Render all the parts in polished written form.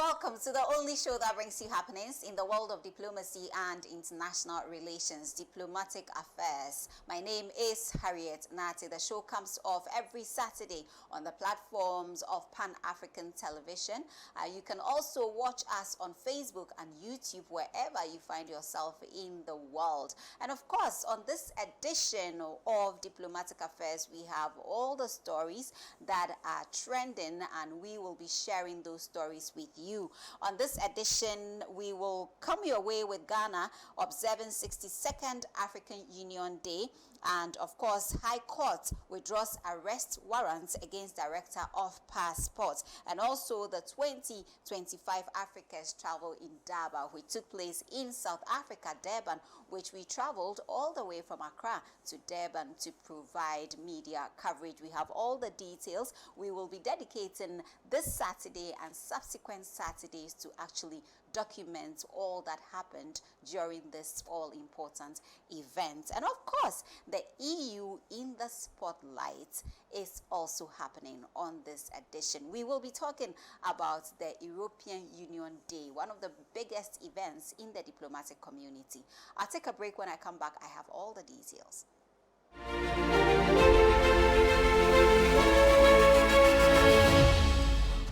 Welcome to the only show that brings you happenings in the world of diplomacy and international relations, Diplomatic Affairs. My name is Harriet Nati. The show comes off every Saturday on the platforms of Pan-African Television. You can also watch us on Facebook and YouTube, wherever you find yourself in the world. And of course, on this edition of Diplomatic Affairs, we have all the stories that are trending, and we will be sharing those stories with you. On this edition, we will come your way with Ghana observing 62nd African Union Day. And of course, High Court withdraws arrest warrants against Director of Passports. And also the 2025 Africa's Travel Indaba, which took place in South Africa, Durban, which we traveled all the way from Accra to Durban to provide media coverage. We have all the details. We will be dedicating this Saturday and subsequent Saturdays to actually document all that happened during this all-important event. And of course, the EU in the spotlight is also happening on this edition. We will be talking about the European Union Day, one of the biggest events in the diplomatic community. I'll take a break. When I come back, I have all the details.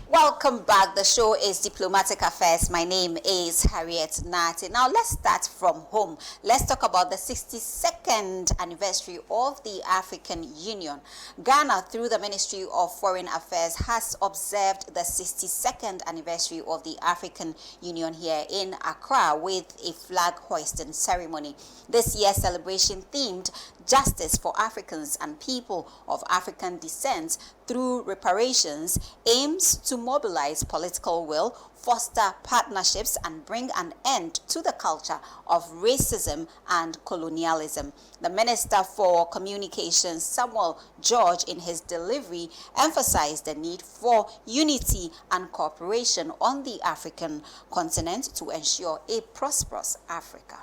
Welcome back. The show is Diplomatic Affairs. My name is Harriet Nati. Now let's start from home. Let's talk about the 62nd anniversary of the African Union. Ghana, through the Ministry of Foreign Affairs, has observed the 62nd anniversary of the African Union here in Accra with a flag hoisting ceremony. This year's celebration themed Justice for Africans and People of African Descent through reparations aims to mobilize political will, foster partnerships, and bring an end to the culture of racism and colonialism. The Minister for Communications, Samuel George, in his delivery, emphasized the need for unity and cooperation on the African continent to ensure a prosperous Africa.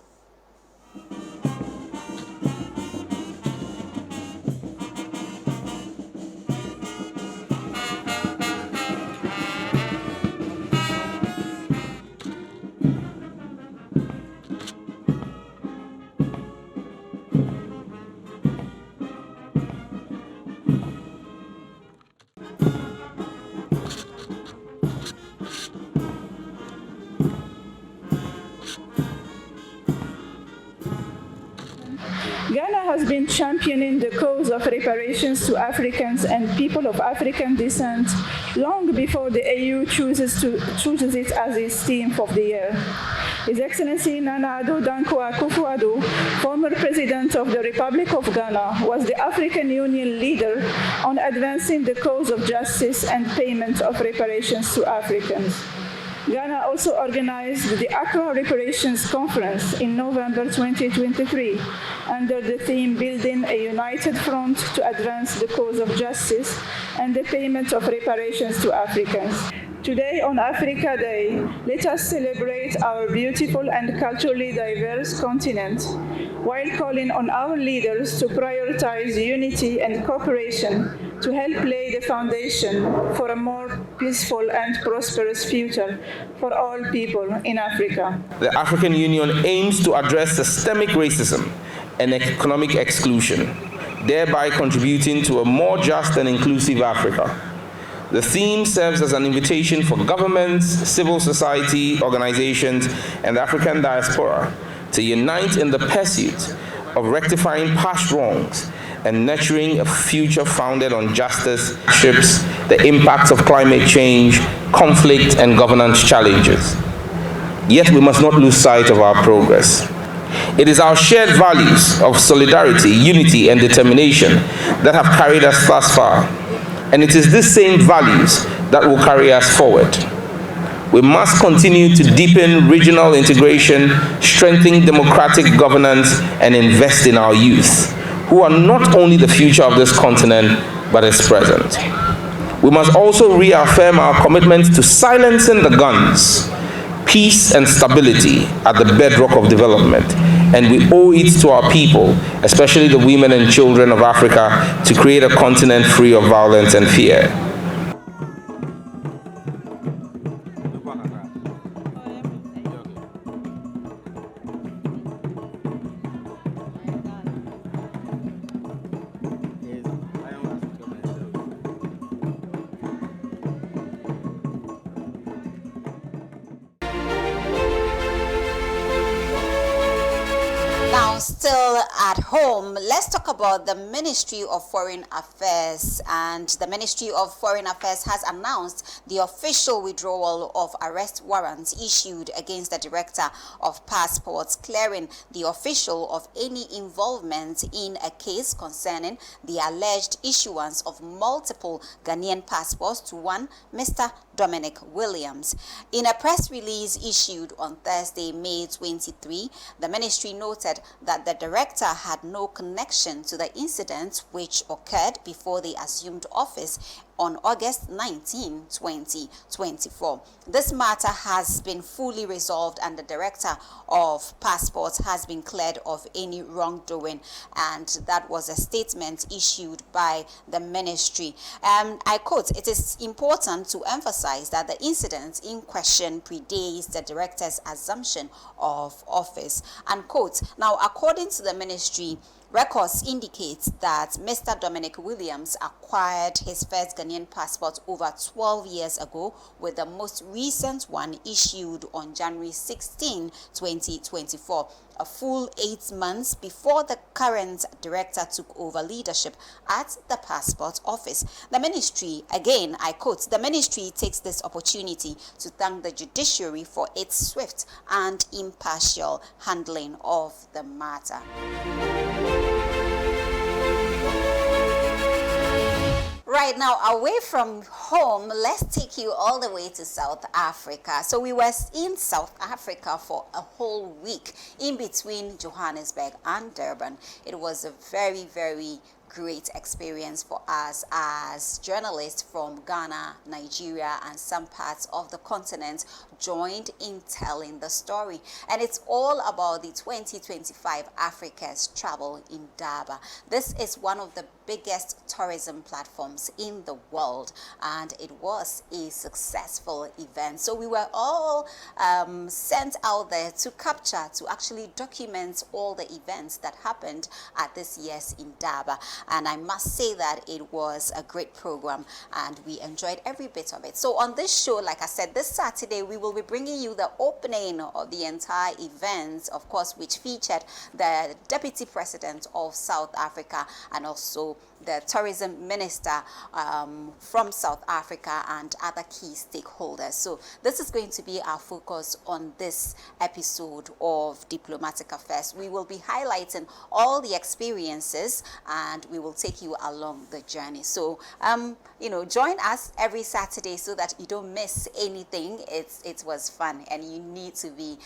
Ghana has been championing the cause of reparations to Africans and people of African descent long before the AU chooses it as its theme of the year. His Excellency Nana Addo Dankwa Akufo-Addo, former President of the Republic of Ghana, was the African Union leader on advancing the cause of justice and payment of reparations to Africans. Ghana also organized the Accra Reparations Conference in November 2023 under the theme Building a United Front to Advance the Cause of Justice and the Payment of Reparations to Africans. Today on Africa Day, let us celebrate our beautiful and culturally diverse continent while calling on our leaders to prioritize unity and cooperation to help lay the foundation for a more peaceful and prosperous future for all people in Africa. The African Union aims to address systemic racism and economic exclusion, thereby contributing to a more just and inclusive Africa. The theme serves as an invitation for governments, civil society organizations, and the African diaspora to unite in the pursuit of rectifying past wrongs and nurturing a future founded on justice, the impacts of climate change, conflict, and governance challenges. Yet we must not lose sight of our progress. It is our shared values of solidarity, unity, and determination that have carried us thus far, and it is these same values that will carry us forward. We must continue to deepen regional integration, strengthen democratic governance, and invest in our youth, who are not only the future of this continent, but its present. We must also reaffirm our commitment to silencing the guns, peace and stability at the bedrock of development, and we owe it to our people, especially the women and children of Africa, to create a continent free of violence and fear. at home, let's talk about the Ministry of Foreign Affairs. And the Ministry of Foreign Affairs has announced the official withdrawal of arrest warrants issued against the Director of Passports, clearing the official of any involvement in a case concerning the alleged issuance of multiple Ghanaian passports to one Mr. Dominic Williams. In a press release issued on Thursday, May 23, the ministry noted that the director had no connection to the incident which occurred before they assumed office on August 19, 2024. This matter has been fully resolved and the Director of Passports has been cleared of any wrongdoing, and that was a statement issued by the ministry. I quote, "It is important to emphasize that the incident in question predates the Director's assumption of office," unquote. Now, according to the ministry, records indicate that Mr. Dominic Williams acquired his first Ghanaian passport over 12 years ago, with the most recent one issued on January 16, 2024, a full 8 months before the current director took over leadership at the passport office. The ministry, again, I quote, "The ministry takes this opportunity to thank the judiciary for its swift and impartial handling of the matter." Right now, away from home, let's take you all the way to South Africa. So we were in South Africa for a whole week in between Johannesburg and Durban. It was a very, very great experience for us as journalists from Ghana, Nigeria, and some parts of the continent joined in telling the story. And it's all about the 2025 Africa's Travel Indaba. This is one of the biggest tourism platforms in the world, and it was a successful event. So we were all sent out there to capture, to actually document all the events that happened at this year's Indaba. And I must say that it was a great program and we enjoyed every bit of it. So on this show, like I said, this Saturday we will be bringing you the opening of the entire event, of course, which featured the Deputy President of South Africa and also the tourism minister from South Africa and other key stakeholders. So this is going to be our focus on this episode of Diplomatic Affairs. We will be highlighting all the experiences and we will take you along the journey. So join us every Saturday so that you don't miss anything. It was fun and you need to be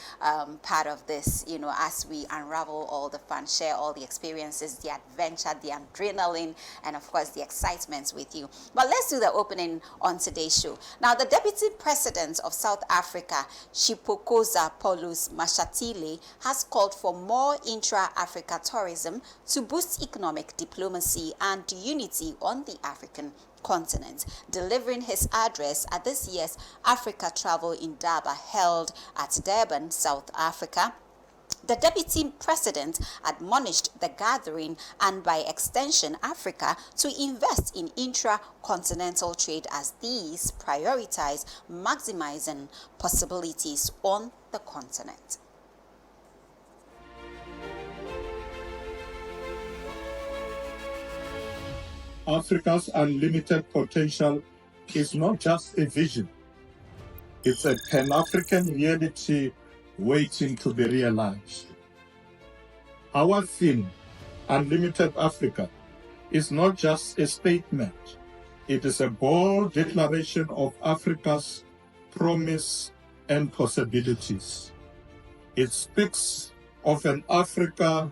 part of this, as we unravel all the fun, share all the experiences, the adventure, the adrenaline, and of course the excitement with you. But let's do the opening on today's show. Now, the Deputy President of South Africa, Shipokoza Paulus Mashatile, has called for more intra-Africa tourism to boost economic diplomacy and unity on the African continent. Delivering his address at this year's Africa Travel Indaba held at Durban, South Africa, the Deputy President admonished the gathering and by extension Africa to invest in intra-continental trade as these prioritize maximizing possibilities on the continent. Africa's unlimited potential is not just a vision. It's a Pan-African reality waiting to be realized. Our theme, Unlimited Africa, is not just a statement. It is a bold declaration of Africa's promise and possibilities. It speaks of an Africa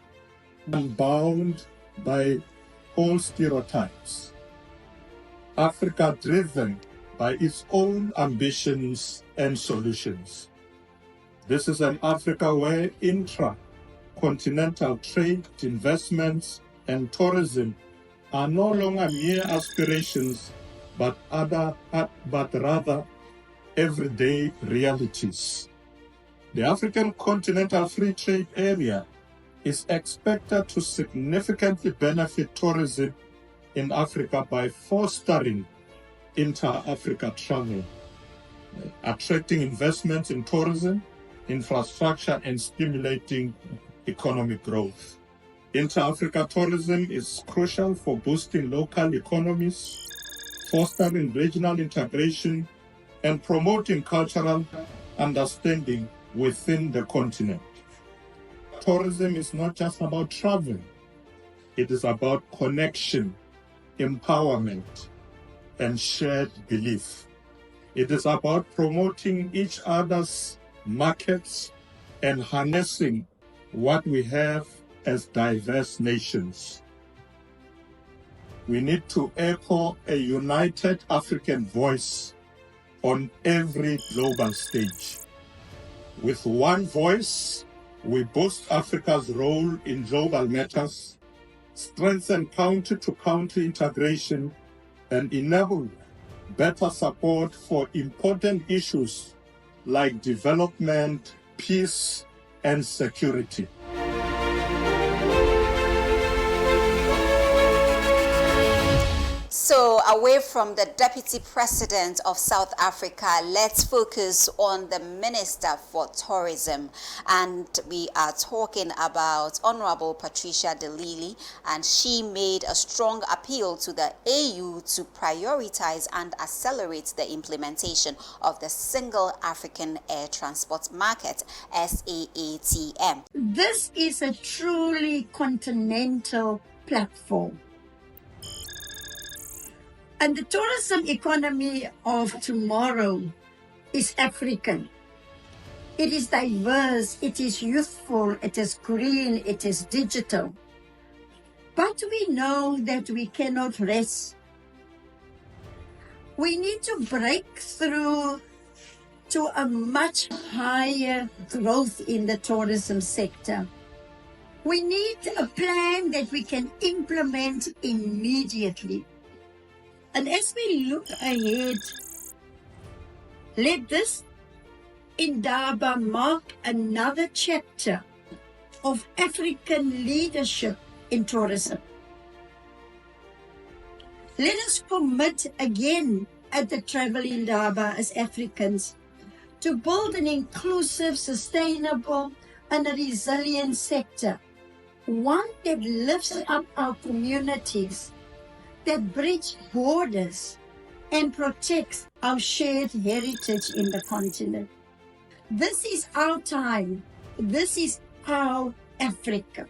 unbound by all stereotypes. Africa driven by its own ambitions and solutions. This is an Africa where intra-continental trade, investments, and tourism are no longer mere aspirations, but rather everyday realities. The African Continental Free Trade Area is expected to significantly benefit tourism in Africa by fostering inter-Africa travel, attracting investments in tourism, infrastructure, and stimulating economic growth. Inter-Africa tourism is crucial for boosting local economies, fostering regional integration, and promoting cultural understanding within the continent. Tourism is not just about travel. It is about connection, empowerment, and shared belief. It is about promoting each other's markets and harnessing what we have as diverse nations. We need to echo a united African voice on every global stage. With one voice, we boost Africa's role in global matters, strengthen country-to-country integration, and enable better support for important issues like development, peace, and security. So away from the Deputy President of South Africa, let's focus on the Minister for Tourism. And we are talking about Honorable Patricia de Lille, and she made a strong appeal to the AU to prioritize and accelerate the implementation of the Single African Air Transport Market, SAATM. This is a truly continental platform. And the tourism economy of tomorrow is African. It is diverse, it is youthful, it is green, it is digital. But we know that we cannot rest. We need to break through to a much higher growth in the tourism sector. We need a plan that we can implement immediately. And as we look ahead, let this Indaba mark another chapter of African leadership in tourism. Let us commit again at the Travel Indaba as Africans to build an inclusive, sustainable, and a resilient sector, one that lifts up our communities, that bridge borders and protects our shared heritage in the continent. This is our time. This is our Africa.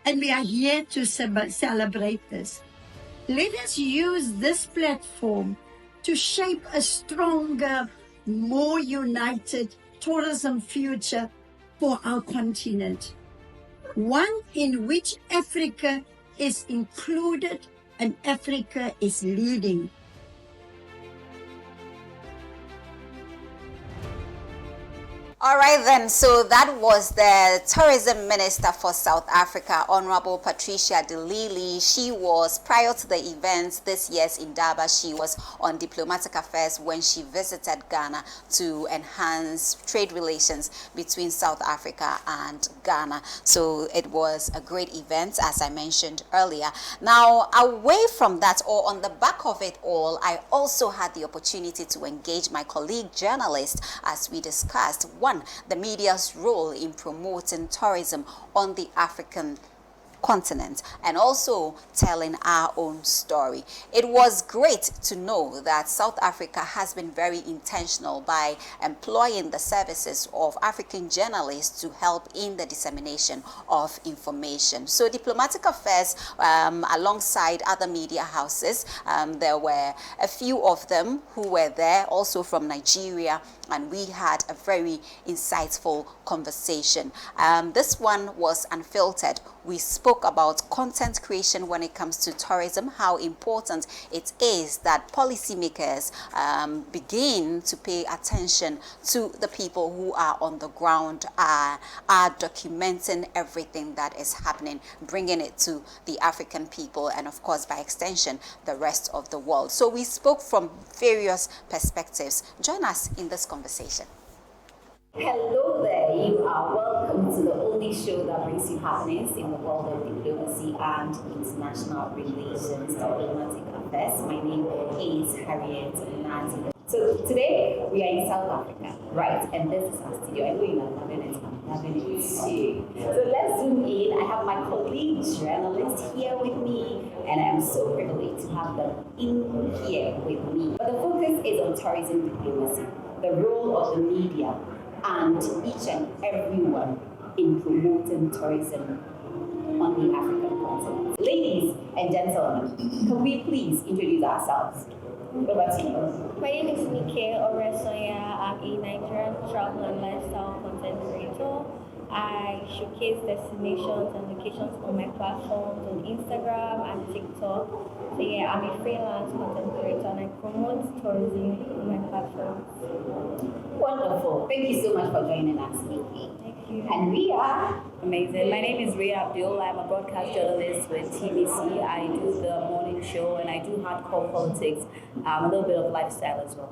And we are here to celebrate this. Let us use this platform to shape a stronger, more united tourism future for our continent. One in which Africa is included and Africa is leading. All right then, so that was the Tourism Minister for South Africa, Honorable Patricia de Lille. She was, prior to the events this year's Indaba, she was on diplomatic affairs when she visited Ghana to enhance trade relations between South Africa and Ghana. So it was a great event, as I mentioned earlier. Now, away from that, or on the back of it all, I also had the opportunity to engage my colleague journalist as we discussed the media's role in promoting tourism on the African continent, and also telling our own story. It was great to know that South Africa has been very intentional by employing the services of African journalists to help in the dissemination of information. So diplomatic affairs, alongside other media houses, there were a few of them who were there, also from Nigeria, and we had a very insightful conversation. This one was unfiltered. We spoke about content creation when it comes to tourism, how important it is that policymakers begin to pay attention to the people who are on the ground, are documenting everything that is happening, bringing it to the African people, and of course, by extension, the rest of the world. So we spoke from various perspectives. Join us in this conversation. Hello there, you are welcome to the only show that brings you happenings in the world of diplomacy and international relations, diplomatic affairs. My name is Harriet Nati. So today we are in South Africa, right? And this is our studio. I know you are loving it. I'm loving it too. So let's zoom in. I have my colleague journalist here with me, and I am so privileged to have them in here with me. But the focus is on tourism diplomacy, the role of the media, and each and everyone in promoting tourism on the African continent. Ladies and gentlemen, can we please introduce ourselves? Over to you. My name is Nike Oresoya. I'm a Nigerian travel and lifestyle content creator. I showcase destinations and locations on my platforms on Instagram and TikTok. So yeah, I'm a freelance content creator and I promote tourism on my platforms. Wonderful. Thank you so much for joining us, Nikki. Thank you. And we are amazing. My name is Ria Abdul. I'm a broadcast journalist with TBC. I do the morning show and I do hardcore politics, a little bit of lifestyle as well.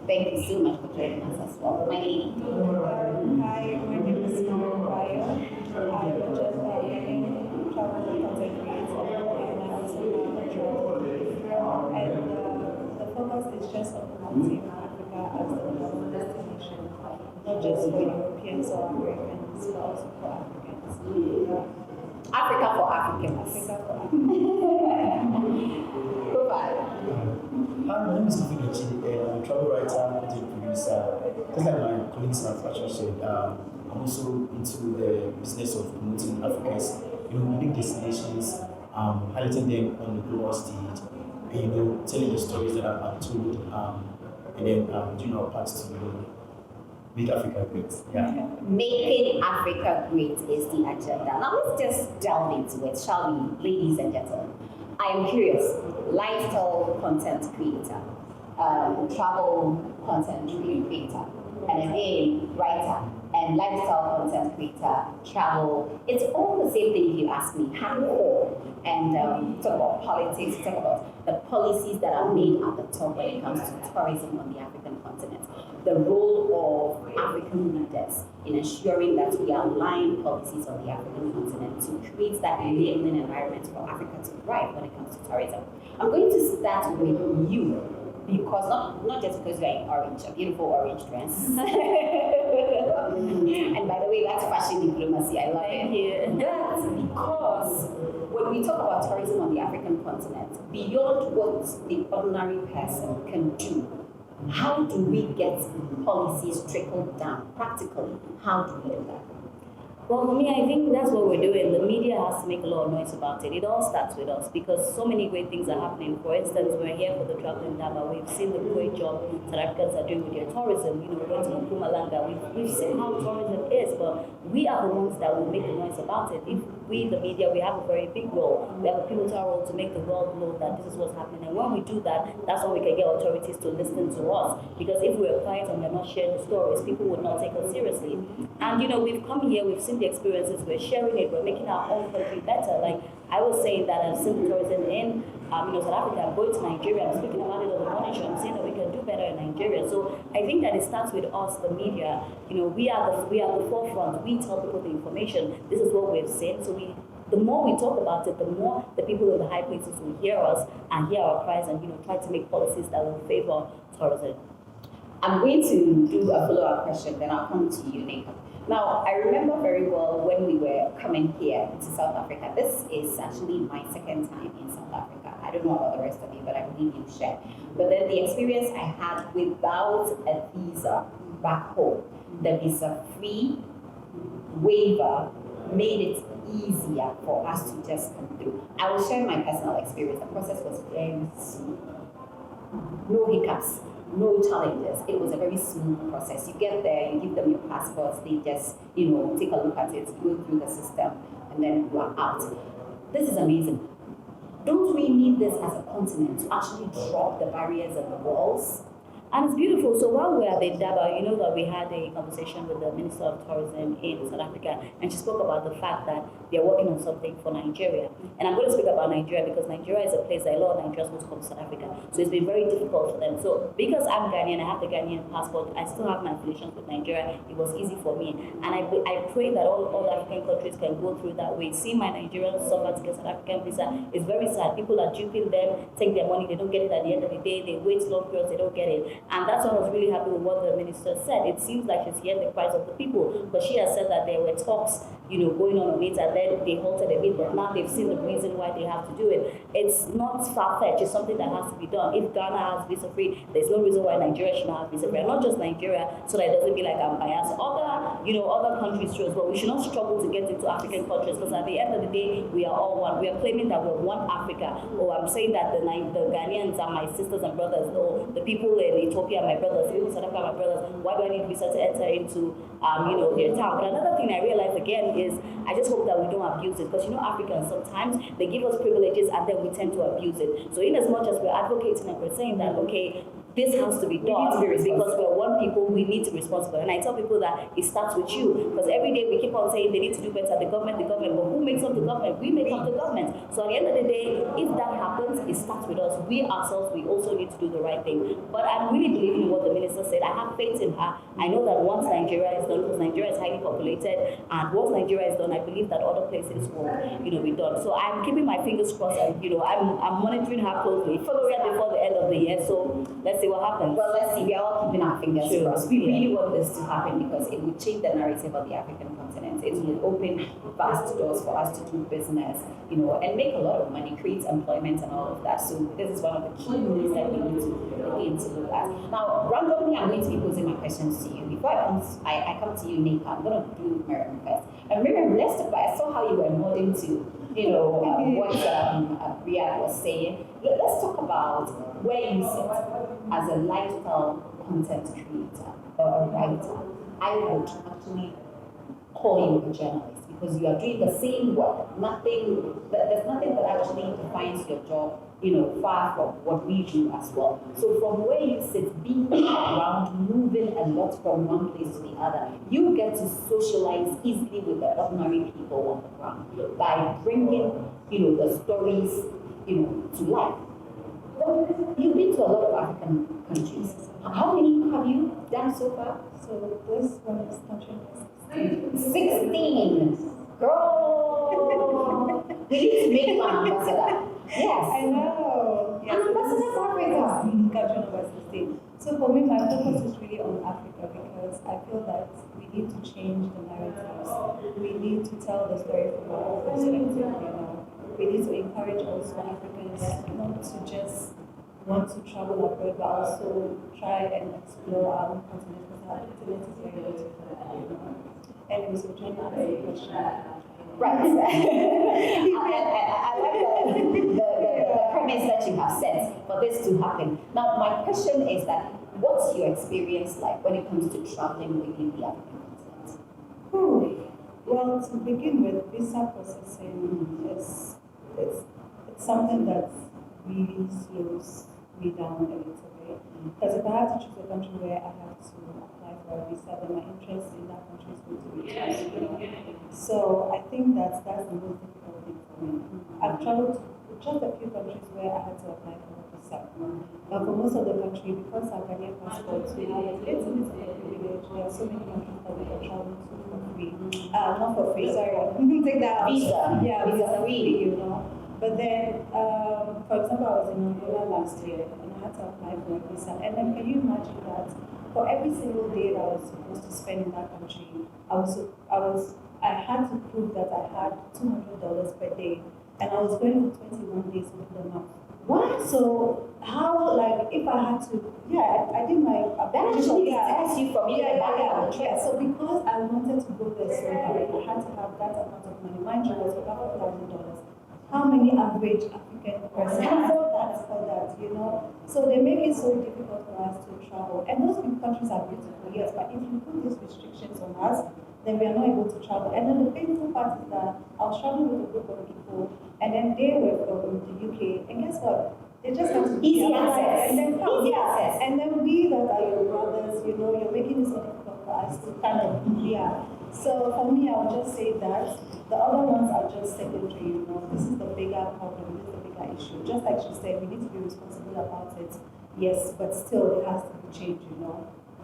Thank you so much for joining us as well. My lady. Hi, my name is Mara Raya. I'm just a travel content creator and I also have a travel. And the focus is just on promoting Africa as the number one destination, not just for Europeans or Americans, but also for Africans. Africa for Africans. Africa for Africans. Goodbye. Hi, my name is Luthuli. I'm a travel writer, content producer. Just like my colleagues have actually said, I'm also into the business of promoting Africa's, unique destinations, highlighting them on the global stage, and telling the stories that are told, and then doing our part to make Africa great. Yeah. Making Africa great is the agenda. Now let's just delve into it, shall we, ladies and gentlemen? I am curious. Lifestyle content creator, travel content creator, and again, writer, and lifestyle content creator, travel. It's all the same thing if you ask me. Hardcore. And talk about politics, talk about the policies that are made at the top when it comes to tourism on the African continent. The role of African leaders in ensuring that we align policies on the African continent to create that enabling environment for Africa to thrive when it comes to tourism. I'm going to start with you, because not just because you're in orange, a beautiful orange dress. And by the way, that's fashion diplomacy. I love it. That's because when we talk about tourism on the African continent, beyond what the ordinary person can do, how do we get policies trickled down practically? How do we do that? Well, for me, I think that's what we're doing. The media has to make a lot of noise about it. It all starts with us because so many great things are happening. For instance, we're here for the Travel Indaba. We've seen the great job South Africans are doing with their tourism. We went to Mpumalanga. We've seen how tourism is, but we are the ones that will make the noise about it. If we, the media, we have a very big role. We have a pivotal role to make the world know that this is what's happening. And when we do that, that's when we can get authorities to listen to us. Because if we're quiet and we're not sharing the stories, people would not take us seriously. And we've come here, we've seen the experiences, we're sharing it, we're making our own country better. Like I was saying that I've seen tourism in South Africa. I'm going to Nigeria, I'm speaking about it on the morning show. I'm saying that we can do better in Nigeria. So I think that it starts with us, the media. We are the forefront. We tell people the information. This is what we've seen. So the more we talk about it, the more the people in the high places will hear us and hear our cries and try to make policies that will favor tourism. I'm going to do a follow-up question, then I'll come to you, Nick. Now, I remember very well when we were coming here to South Africa. This is actually my second time in South Africa. I don't know about the rest of you, but I believe you share. But then the experience I had without a visa back home, the visa-free waiver made it easier for us to just come through. I will share my personal experience. The process was very smooth. No hiccups. No challenges. It was a very smooth process. You get there, you give them your passports, they just, take a look at it, go through the system, and then you are out. This is amazing. Don't we need this as a continent to actually drop the barriers and the walls? And it's beautiful. So while we were at the Indaba, that we had a conversation with the Minister of Tourism in South Africa, and she spoke about the fact that they're working on something for Nigeria. And I'm going to speak about Nigeria because Nigeria is a place that a lot of Nigerians want to come to South Africa. So it's been very difficult for them. So because I'm Ghanaian, I have the Ghanaian passport, I still have my affiliations with Nigeria. It was easy for me. And I pray that all African countries can go through that way. See my Nigerians suffer to get South African visa. It's very sad. People are duping them, take their money, they don't get it at the end of the day. They wait long periods, they don't get it. And that's why I was really happy with what the minister said. It seems like she's hearing the cries of the people, but she has said that there were talks, going on it, and then they halted a bit, but now they've seen the reason why they have to do it. It's not far-fetched, it's something that has to be done. If Ghana has visa-free, there's no reason why Nigeria should not have visa-free. And not just Nigeria, so that it doesn't be like I'm biased. Other countries too as well. We should not struggle to get into African countries, because at the end of the day, we are all one. We are claiming that we're one Africa. Or I'm saying that the Ghanaians are my sisters and brothers, or the people in Ethiopia are my brothers, the people in South Africa are my brothers. Why do I need visa to enter into their town? But another thing I realized again is I just hope that we don't abuse it, because Africans sometimes they give us privileges and then we tend to abuse it. So in as much as we're advocating and we're saying that this has to be done because we're one people, we need to be responsible. And I tell people that it starts with you, because every day we keep on saying they need to do better, the government, but who makes up the government? We make up the government. So at the end of the day, if that happens, it starts with us. We ourselves, we also need to do the right thing. But I'm really believing in what the minister said. I have faith in her. I know that once Nigeria is done, because Nigeria is highly populated, and once Nigeria is done, I believe that other places will, be done. So I'm keeping my fingers crossed, and I'm monitoring her closely. Following her before the end of the year. So let's see what happens. Well, let's see. We are all keeping our fingers crossed. We really want this to happen because it would change the narrative of the African continent. It will open vast doors for us to do business, and make a lot of money, create employment and all of that. So this is one of the key things that we need to look at. Now, randomly, I'm going to be posing my questions to you. Before I come to you, Nika, I'm going to do Miriam first. And Miriam, let's talk about, I saw how you were nodding to, what Riyadh was saying. Let's talk about where you sit as a lifestyle content creator or a writer. I would actually call you a journalist because you are doing the same work. There's nothing that actually defines your job, far from what we do as well. So from where you sit, being around, moving a lot from one place to the other, you get to socialize easily with the ordinary people on the ground by bringing, the stories, to life. You've been to a lot of African countries. How many have you done so far? So this one is country 16. Girl, we need to make you an ambassador. Yes. I know. Yes. An ambassador for Africa. Country number 16. So for me, my focus is really on Africa because I feel that we need to change the narratives. We need to tell the story from our perspective, We need to encourage also Africans not to just want to travel abroad, but also try and explore our own continent, because our continent is very beautiful. Anyway, so trying to answer the question. Right. I like the premise that you have set for this to happen. Now, my question is that what's your experience like when it comes to traveling within the African continent? Well, to begin with, visa processing is it's something that really slows me down a little bit. Because if I have to choose a country where I have to apply for a visa, then my interest in that country is going to be reduced. So I think that's the most difficult thing for me. I've traveled to just a few countries where I had to apply for a visa. But for most of the country, because our Ghanaian passports, we have a little bit of a privilege. There are so many countries that we can travel to for free. Not for free, sorry. Take that out. Visa. Yeah, visa free, But then, for example, I was in Angola last year and I had to apply for a visa. And then can you imagine that for every single day that I was supposed to spend in that country, I had to prove that I had $200 per day. And I was going for 21 days with the month. What? So how, if I had to, I did my application. That actually you from So because I wanted to go there so bad, I had to have that amount of money. Mind you, it was about $1,000. How many average African person can afford that? So they make it so difficult for us to travel. And those big countries are beautiful, yes, but if you put these restrictions on us, then we are not able to travel. And then the painful part is that I was traveling with a group of people, and then they were from the UK, and guess what? They just have to easy access. And then easy access. And then we that are your brothers, you're making it so difficult for us to kind of So for me, I would just say that the other ones are just secondary, This is the bigger problem, this is the bigger issue. Just like she said, we need to be responsible about it. Yes, but still it has to be changed,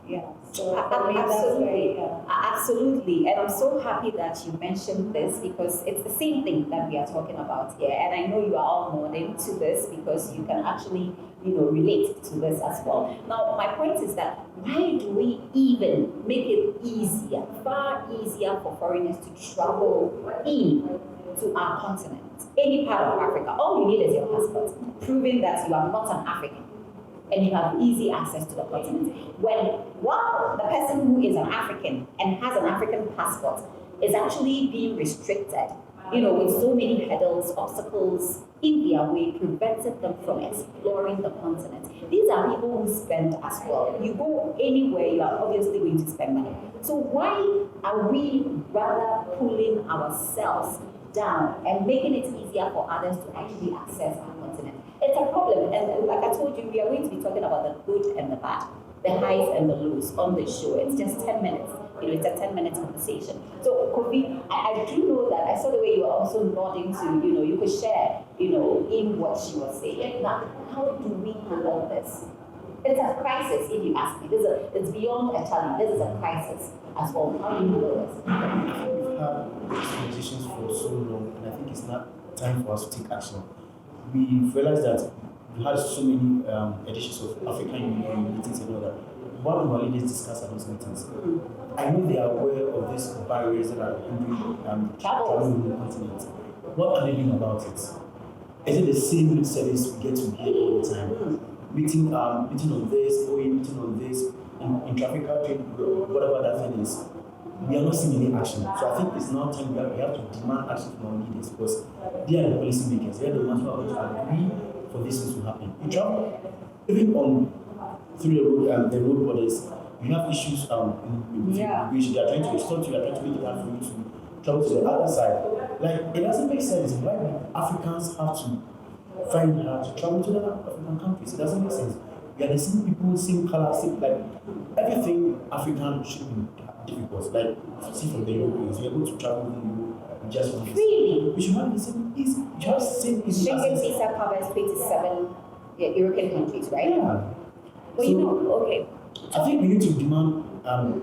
Yeah, so for me, that's Absolutely. very, Absolutely. And I'm so happy that you mentioned this because it's the same thing that we are talking about here. And I know you are all nodding to this because you can actually, relate to this as well. Now, my point is that why do we even make it easier, far easier for foreigners to travel in to our continent, any part of Africa? All you need is your passport, proving that you are not an African. And you have easy access to the continent. While the person who is an African and has an African passport is actually being restricted, with so many hurdles, obstacles in their way, prevented them from exploring the continent. These are people who spend as well. You go anywhere, you are obviously going to spend money. So why are we rather pulling ourselves down and making it easier for others to actually access our continent? It's a problem, and like I told you, we are going to be talking about the good and the bad, the highs and the lows on the show. It's just 10 minutes. It's a 10-minute conversation. So, Kofi, I do know that I saw the way you were also nodding to, you could share, in what she was saying. Now, how do we handle this? It's a crisis, if you ask me. It's beyond a challenge. This is a crisis as well. How do you handle this? We've had these conversations for so long, and I think it's not time for us to take action. We've realized that we had so many editions of African Union meetings and all that. One of our leaders discuss at those meetings. I know they are aware of these barriers that are hindering travel in the continent. What can they do about it? Is it the same lip service we get to hear all the time? Meeting on this, meeting on this, in traffic trade, whatever that thing is. We are not seeing any action. So I think it's now time that we have to demand action from our leaders because they are the policy makers. They are the ones who are going to agree for this thing to happen. You travel, even through the road borders, you have issues with immigration. They are trying to extort you, they are trying to make it hard for you to travel to the other side. Like, it doesn't make sense. Why do Africans have to find it hard to travel to the African countries? It doesn't make sense. We are the same people, same color, everything African should be difficult. Like, see from the Europeans, we are able to travel with you just for this. Really? We should have the same easy, just same easy Schengen visa covers 27 European countries, right? Yeah. But okay. I think we need to demand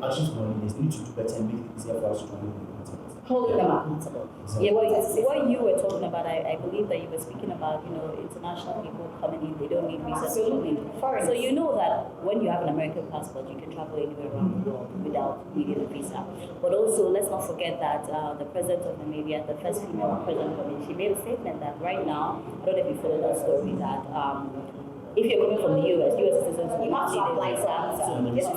actions from our leaders. We need to do better and make it easier for us to travel with the continent. Holding them accountable. Exactly. Yeah, what you were talking about, I believe that you were speaking about, international people coming in, they don't need visas to come in. So you know that when you have an American passport, you can travel anywhere around the world without needing a visa. But also, let's not forget that the president of Namibia, the first female president of Namibia, she made a statement that right now, I don't know if you follow that story, that if you're coming from the US citizens, you have to apply for Namibia.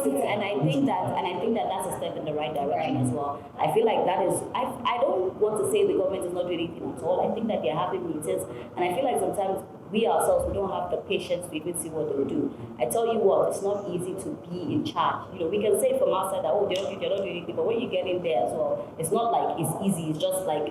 And I think that that's a step in the right direction as well. I feel like that is. I don't want to say the government is not doing anything at all. I think that they're having meetings, and I feel like sometimes we ourselves we don't have the patience to even see what they'll do. I tell you what, it's not easy to be in charge. We can say from outside that they're not doing anything, but when you get in there as well, it's not like it's easy. It's just like.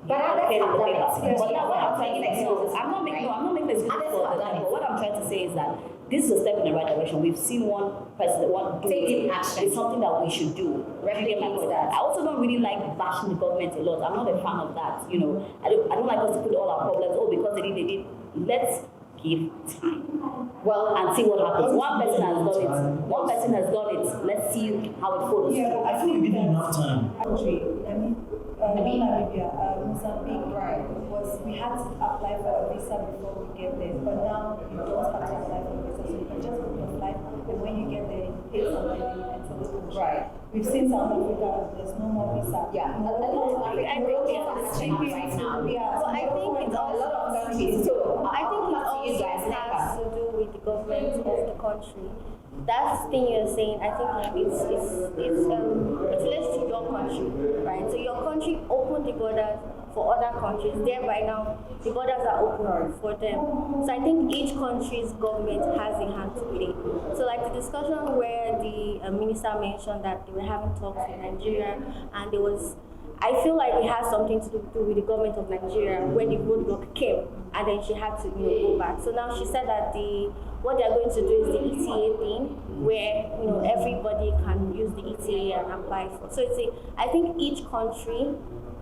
But others have done it. But now what I'm trying to say is, I'm not making excuses for them. But what I'm trying to say is that this is a step in the right direction. We've seen one president doing action. It's something that we should do. I also don't really like bashing the government a lot. I'm not a fan of that. I don't like us to put all our problems. Because they did. Let's give time. And see what happens. One person has done it. Let's see how it follows. Yeah, I think we didn't enough time. Namibia, Mozambique, we had to apply for a visa before we get there, but now you don't have to apply for a visa, so you can just book a flight, and when you get there, you pay something and you enter the country. Right. We've seen South Africa, there's no more visa. Yeah, a lot of African countries right now. Yeah, so I think it's a lot of countries too. I think it also has to do with the government of the country. That thing you're saying, I think it's related to your country, right? So your country opened the borders for other countries. Thereby now the borders are open for them. So I think each country's government has a hand to play. So like the discussion where the minister mentioned that they were having talks with Nigeria, and I feel like it has something to do with the government of Nigeria when the roadblock came, and then she had to go back. So now she said that what they're going to do is the ETA thing, where everybody can use the ETA and apply for. So I think each country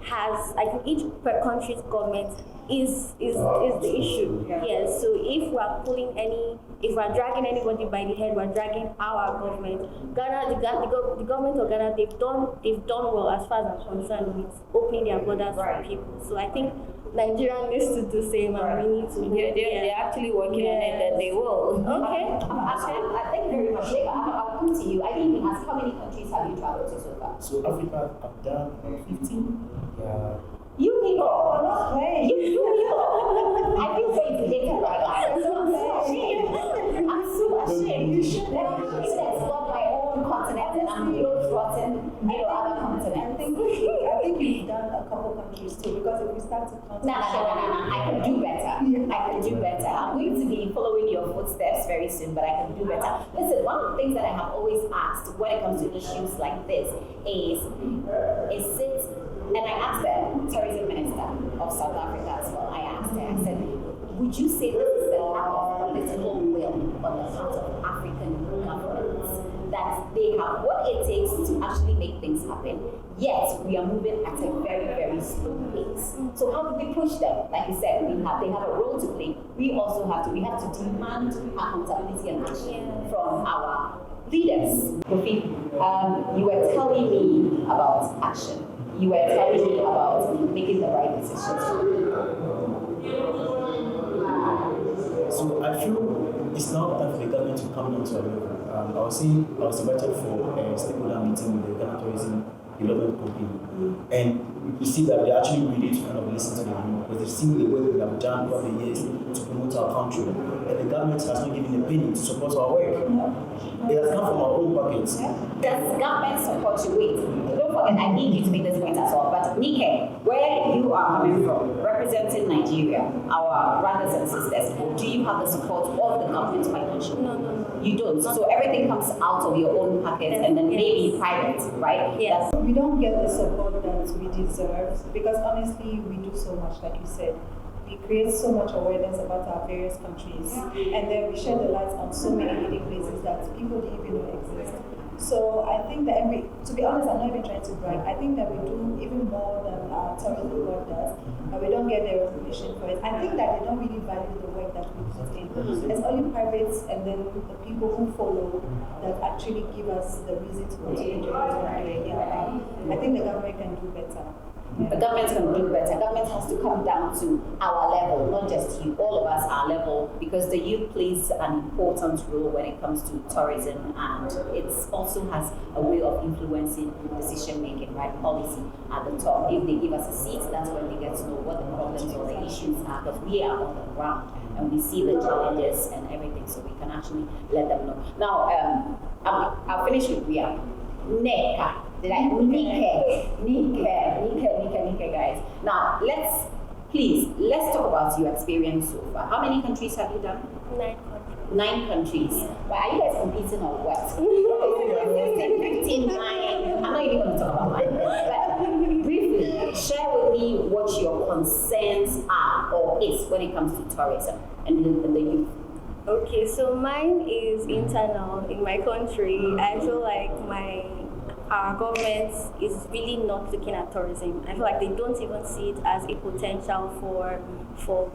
has, I think each country's government is the issue. Yes. So if we're dragging anybody by the head, we're dragging our government. Ghana, the government of Ghana, they've done well as far as I'm concerned with opening their borders for people. So I think Nigeria needs to do the same, and we need to. They're actually working on it, and they will. Okay. Thank you very much. I'll come to you. I didn't even ask, how many countries have you traveled to so far? So Africa, I've done 15. Yeah. You people, not way. You people. I feel so intimidated right now. I'm so ashamed. You should have explored my own continent, and I'm globe-trotting, other continents. I think you've done a couple countries too, because if we start to count. No. I can do better. I can do better. I'm going to be following your footsteps very soon, but I can do better. Listen, one of the things that I have always asked when it comes to issues like this is it, and I asked the tourism minister of South Africa as well. I asked her, I said, would you say this is the lack of political will on the part of African governments, that they have what it takes to actually make things happen, yet we are moving at a very, very slow pace? So how do we push them? Like you said, they have a role to play. We have to demand accountability and action from our leaders. Kofi, you were telling me about action. You were telling me about making the right decisions. So I feel it's now time for the government to come down to a level. I was invited for a stakeholder meeting with the Ghana Tourism Development Company, and you see that they're actually ready to kind of listen to them, because they've seen the work we have done over the years to promote our country, and the government has not given a penny to support our work. It has come from our own pockets. Does government support you? Wait, don't forget, I need you to make this point as well. But Nike, where you are coming from, representing Nigeria, our brothers and sisters, do you have the support of the government financially? No. You don't. So everything comes out of your own pocket and then maybe private, right? Yes. We don't get the support that we deserve, because honestly, we do so much, like you said. We create so much awareness about our various countries, and then we shed the light on so many hidden places that people didn't even know exist. So I think that to be honest, I'm not even trying to brag. I think that we do even more than our tourism board does, and we don't get the recognition for it. I think that they don't really value the work that we put in. It's only privates and then the people who follow that actually give us the reason to continue doing what we're doing. I think the government can do better. The government can do better. Government has to come down to our level, not just you, all of us, our level, because the youth plays an important role when it comes to tourism, and it also has a way of influencing decision making, right? Policy at the top. If they give us a seat, that's when we get to know what the problems or the issues are, because we are on the ground and we see the challenges and everything, so we can actually let them know. Now, I'll finish with Ria. Neka. Nike, guys. Now, let's talk about your experience so far. How many countries have you done? 9 countries. 9 countries. Well, are you guys competing on what? 15, 9. I'm not even going to talk about mine. But briefly, share with me what your concerns are or is when it comes to tourism and the youth. Okay, so mine is internal in my country. I feel like our government is really not looking at tourism. I feel like they don't even see it as a potential for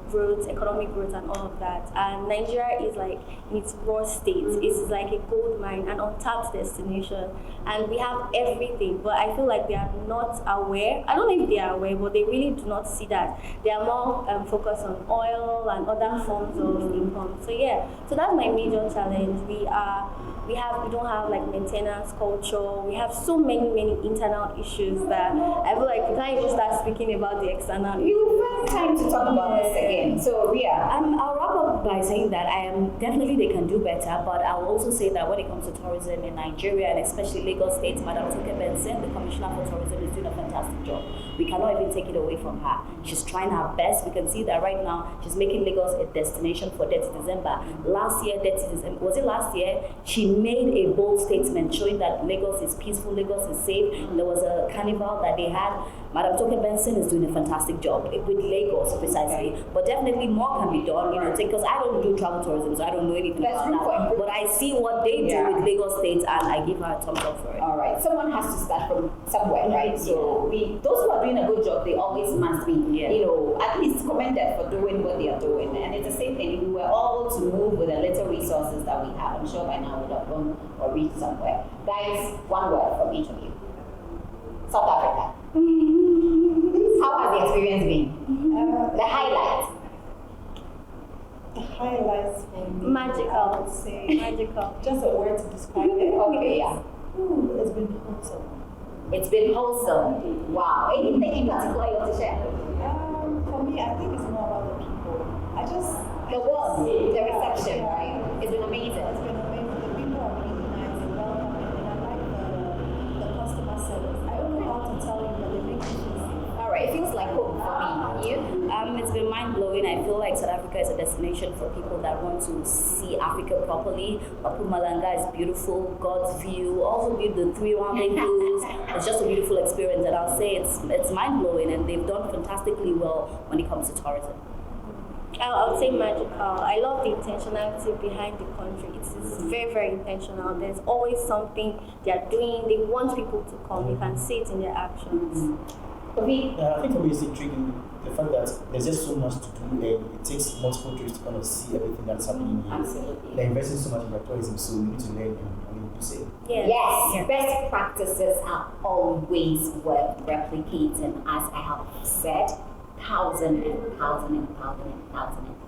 growth, economic growth and all of that. And Nigeria is like in its raw state. It's like a gold mine, an untapped destination. And we have everything, but I feel like they are not aware. I don't know if they are aware, but they really do not see that. They are more focused on oil and other forms of income. So that's my major challenge. We don't have like maintenance culture. We have so many internal issues that I feel like we can't even start speaking about the external. You will find time to talk about this again. So Ria, I'll wrap up by saying that definitely they can do better, but I'll also say that when it comes to tourism in Nigeria and especially Lagos State, Madam Toke Benson, the Commissioner for Tourism, is doing a fantastic job. We cannot even take it away from her. She's trying her best. We can see that right now she's making Lagos a destination for Dirty December. Last year, she made a bold statement showing that Lagos is peaceful, Lagos is safe. There was a carnival that they had, Madam Token Benson is doing a fantastic job with Lagos precisely, but definitely more can be done, because I don't do travel tourism, so I don't know anything about that. But I see what they do with Lagos State, and I give her a thumbs up for it. All right, someone has to start from somewhere, right? So those who are doing a good job, they always must be, at least commended for doing what they are doing. And it's the same thing. If we were all to move with the little resources that we have, I'm sure by now we would have gone or reached somewhere. Guys, one word from each of you. South Africa. How has the experience been? The highlights. The highlights for me, Magical. I would say magical. Just a word to describe it. Okay, yeah. It's been wholesome. It's been wholesome. Wow. Anything in particular you want to share? For me, I think it's more about the people. The reception, right? It's been amazing. It's been amazing. The people are really nice and welcoming, and I like the customer service. I don't know how to tell you, but they make me feel safe. All right, it feels like home for me. You? It's been mind-blowing. I feel like South Africa is a destination for people that want to see Africa properly. Mpumalanga is beautiful, God's view, also the three rendezvous. It's just a beautiful experience, and I'll say it's mind-blowing, and they've done fantastically well when it comes to tourism. I would say magical. I love the intentionality behind the country. It's very, very intentional. There's always something they're doing. They want people to come. You can see it in their actions. I think for me it's intriguing the fact that there's just so much to do, and it takes multiple trips to kind of see everything that's happening here. Absolutely. They're investing so much in their tourism, so we need to learn and do say. Yes. Best practices are always worth replicating, as I have said, thousand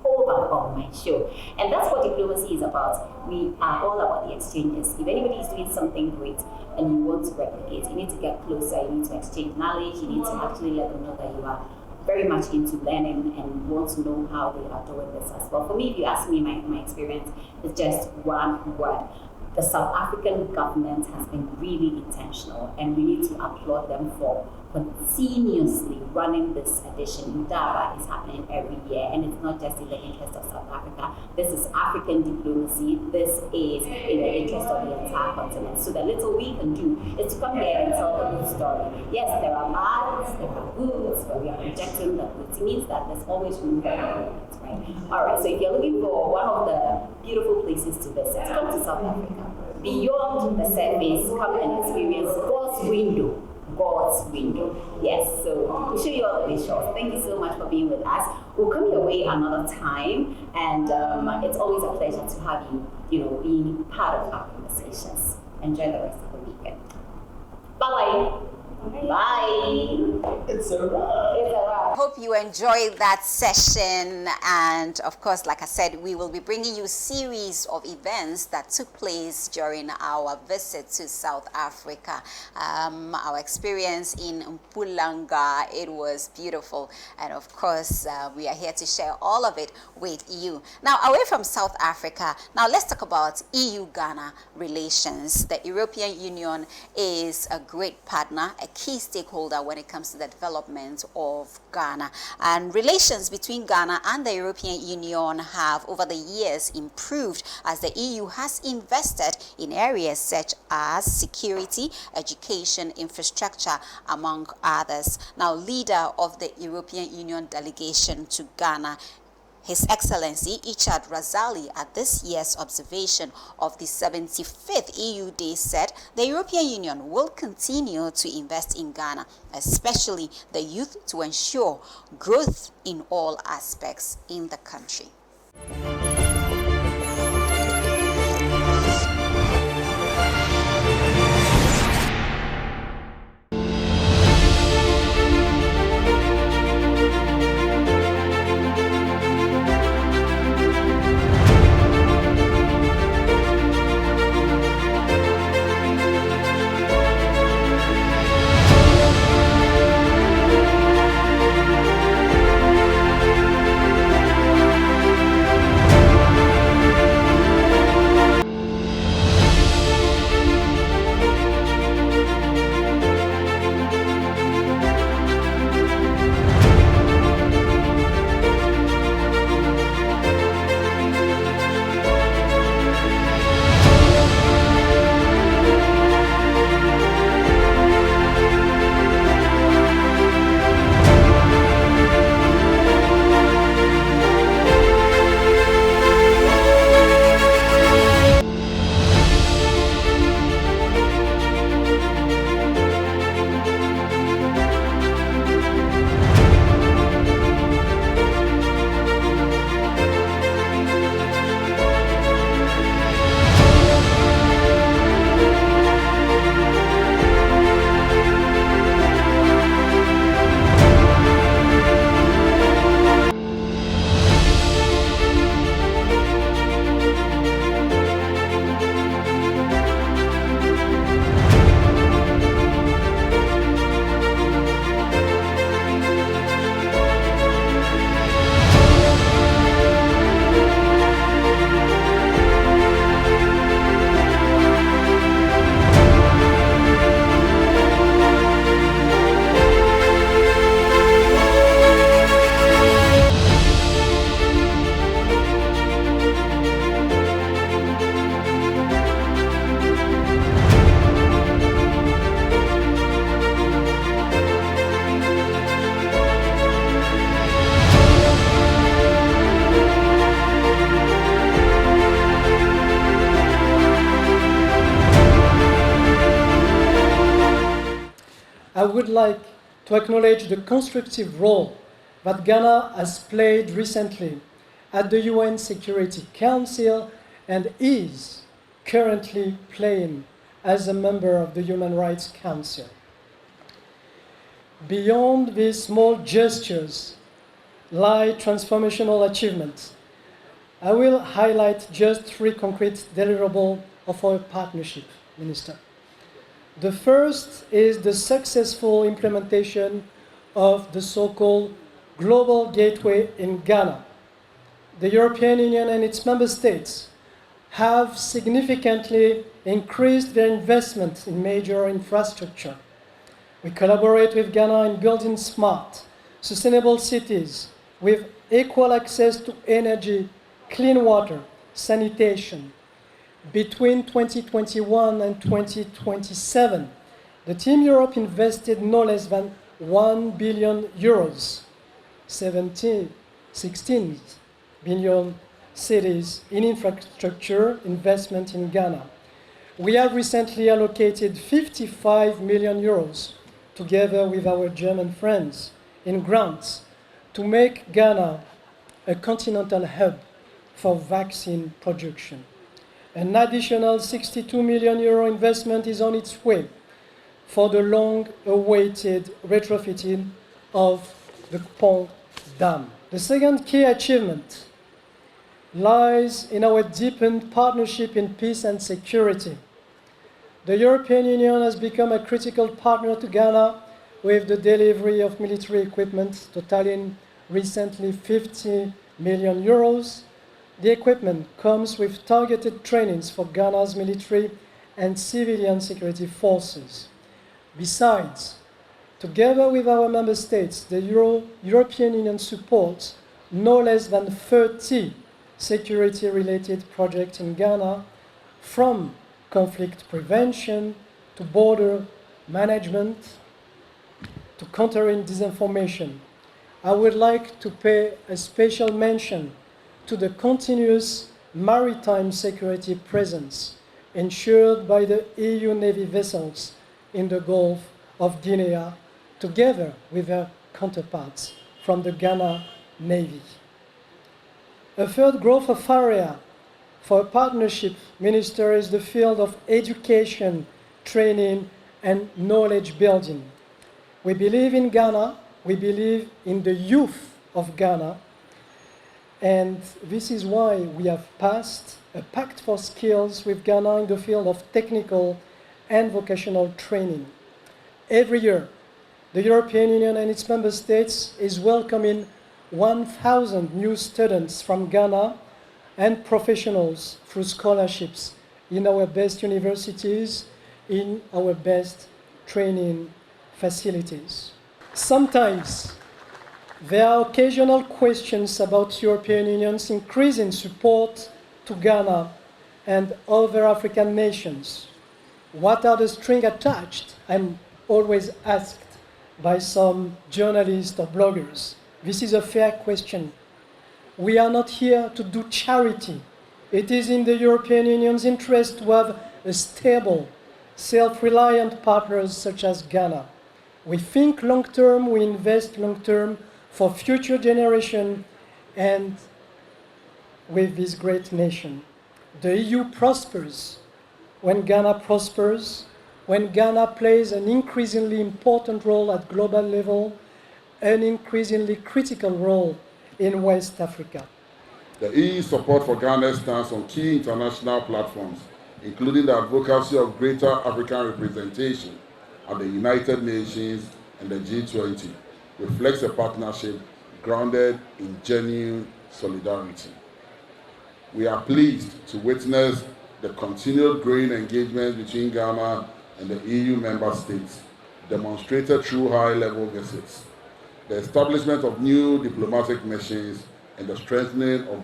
over on my show. And that's what diplomacy is about. We are all about the exchanges. If anybody is doing something great and you want to replicate, you need to get closer, you need to exchange knowledge, you need to actually let them know that you are very much into learning and want to know how they are doing this as well. For me, if you ask me, my experience is just one word. The South African government has been really intentional, and we need to applaud them for continuously running this edition. Indaba is happening every year, and it's not just in the interest of South Africa. This is African diplomacy. This is in the interest of the entire continent. So the little we can do is to come here and tell the good story. Yes, there are bads, there are goods, but we are projecting the goods. It means that there's always room for improvement, right? All right, so if you're looking for one of the beautiful places to visit, come to South Africa. Beyond the surface, come and experience God's window. God's window. Yes, so we'll show you all the visuals. Thank you so much for being with us. We'll come your way another time, and it's always a pleasure to have you, being part of our conversations. Enjoy the rest of the weekend. Bye. Bye. It's a wrap. Hope you enjoyed that session, and of course, like I said, we will be bringing you a series of events that took place during our visit to South Africa. Our experience in Mpumalanga, it was beautiful, and of course we are here to share all of it with you. Now, away from South Africa, now let's talk about EU-Ghana relations. The European Union is a great partner, a key stakeholder when it comes to the development of Ghana. And relations between Ghana and the European Union have over the years improved as the EU has invested in areas such as security, education, infrastructure, among others. Now, leader of the European Union delegation to Ghana, His Excellency Ichad Razali, at this year's observation of the 75th EU Day, said the European Union will continue to invest in Ghana, especially the youth, to ensure growth in all aspects in the country. would like to acknowledge the constructive role that Ghana has played recently at the UN Security Council and is currently playing as a member of the Human Rights Council. Beyond these small gestures lie transformational achievements. I will highlight just 3 concrete deliverables of our partnership, Minister. The first is the successful implementation of the so-called Global Gateway in Ghana. The European Union and its member states have significantly increased their investment in major infrastructure. We collaborate with Ghana in building smart, sustainable cities with equal access to energy, clean water, sanitation. Between 2021 and 2027, the Team Europe invested no less than 1 billion euros, 16 billion cities in infrastructure investment in Ghana. We have recently allocated 55 million euros together with our German friends in grants to make Ghana a continental hub for vaccine production. An additional 62 million euro investment is on its way for the long-awaited retrofitting of the Pont Dam. The second key achievement lies in our deepened partnership in peace and security. The European Union has become a critical partner to Ghana with the delivery of military equipment totaling recently 50 million euros. The equipment comes with targeted trainings for Ghana's military and civilian security forces. Besides, together with our member states, the European Union supports no less than 30 security-related projects in Ghana, from conflict prevention to border management to countering disinformation. I would like to pay a special mention to the continuous maritime security presence ensured by the EU Navy vessels in the Gulf of Guinea, together with their counterparts from the Ghana Navy. A third growth area for a partnership, Minister, is the field of education, training, and knowledge building. We believe in Ghana, we believe in the youth of Ghana, and this is why we have passed a pact for skills with Ghana in the field of technical and vocational training. Every year, the European Union and its member states is welcoming 1,000 new students from Ghana and professionals through scholarships in our best universities, in our best training facilities. Sometimes there are occasional questions about European Union's increasing support to Ghana and other African nations. What are the strings attached? I'm always asked by some journalists or bloggers. This is a fair question. We are not here to do charity. It is in the European Union's interest to have a stable, self-reliant partners such as Ghana. We think long-term, we invest long-term for future generations and with this great nation. The EU prospers when Ghana prospers, when Ghana plays an increasingly important role at global level, an increasingly critical role in West Africa. The EU's support for Ghana stands on key international platforms, including the advocacy of greater African representation at the United Nations and the G20, reflects a partnership grounded in genuine solidarity. We are pleased to witness the continued growing engagement between Ghana and the EU member states, demonstrated through high-level visits, the establishment of new diplomatic missions, and the strengthening of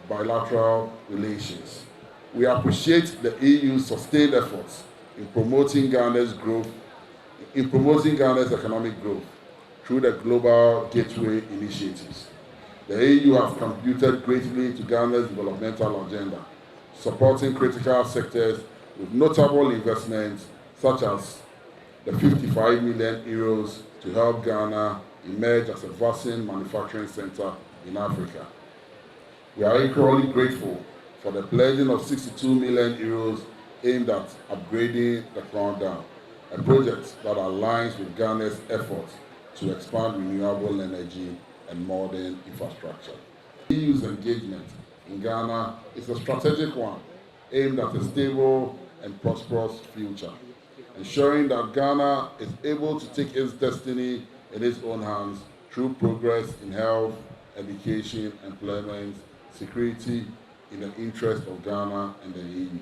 bilateral relations. We appreciate the EU's sustained efforts in promoting Ghana's economic growth through the Global Gateway initiatives. The EU has contributed greatly to Ghana's developmental agenda, supporting critical sectors with notable investments such as the 55 million euros to help Ghana emerge as a vaccine manufacturing center in Africa. We are equally grateful for the pledging of 62 million euros aimed at upgrading the Crown Dam, a project that aligns with Ghana's efforts to expand renewable energy and modern infrastructure. The EU's engagement in Ghana is a strategic one aimed at a stable and prosperous future, ensuring that Ghana is able to take its destiny in its own hands through progress in health, education, employment, security, in the interest of Ghana and the EU.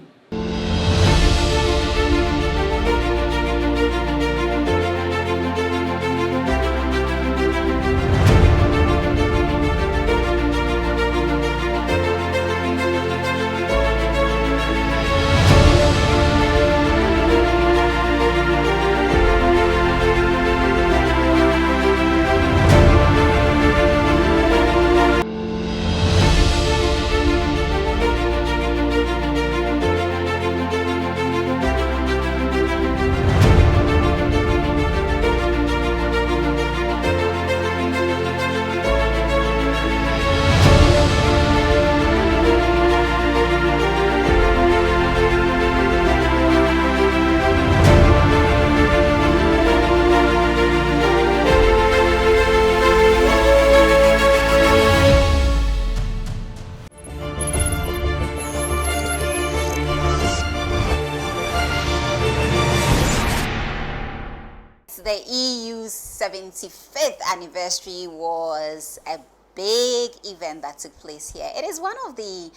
The EU's 75th anniversary was a big event that took place here. It is one of the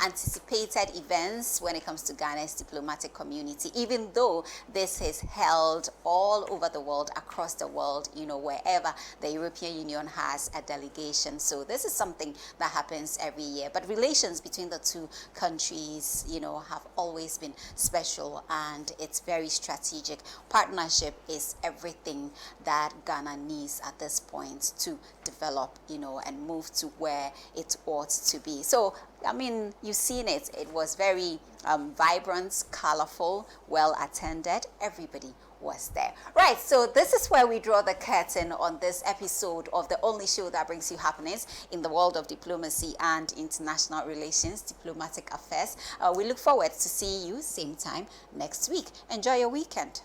anticipated events when it comes to Ghana's diplomatic community, even though this is held all over the world, across the world, you know, wherever the European Union has a delegation. So this is something that happens every year. But relations between the two countries, you know, have always been special, and it's very strategic. Partnership is everything that Ghana needs at this point to develop, you know, and move to where it ought to be. So, I mean, you've seen it. It was very vibrant, colorful, well attended. Everybody was there. Right, so this is where we draw the curtain on this episode of the only show that brings you happiness in the world of diplomacy and international relations, diplomatic affairs. We look forward to seeing you same time next week. Enjoy your weekend.